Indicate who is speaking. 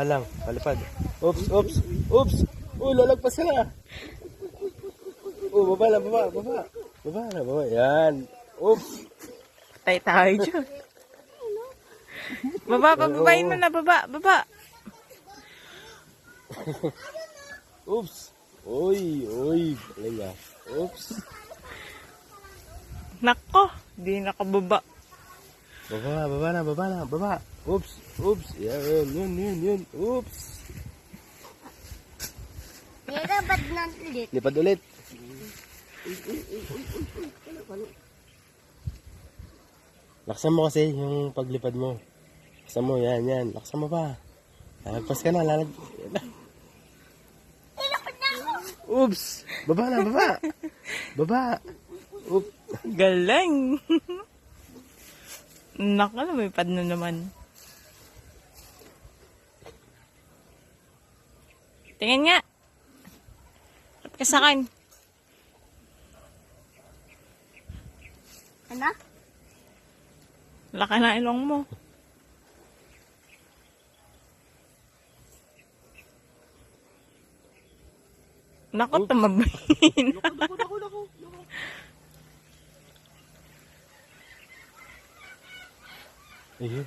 Speaker 1: Lang, palipad. Oops, oops, oops. Oh, lalagpas ka na. Oh, baba na, baba, baba. Baba na, baba. Yan. Oops.
Speaker 2: Patay tayo dyan. Baba, bababain mo na, baba, baba.
Speaker 1: Oops. Uy, uy. Galing ah. Oops.
Speaker 2: Nako, di nakababa.
Speaker 1: Baba, baba na, baba na, baba. Oops, oops. Yan, yun. Oops.
Speaker 3: Nilipad na ulit.
Speaker 1: Lipad ulit. Laksan mo kasi yung paglipad mo. Laksan mo, yan. Laksan mo pa. Lalagpas ka na, Oops! Baba na, baba! Baba! Oops!
Speaker 2: Galing. Nako, lumipad na naman. Tingin nga. At ka sa akin.
Speaker 3: Ano?
Speaker 2: Laki na ilong mo. Nako, tumabayin.
Speaker 1: Ayun.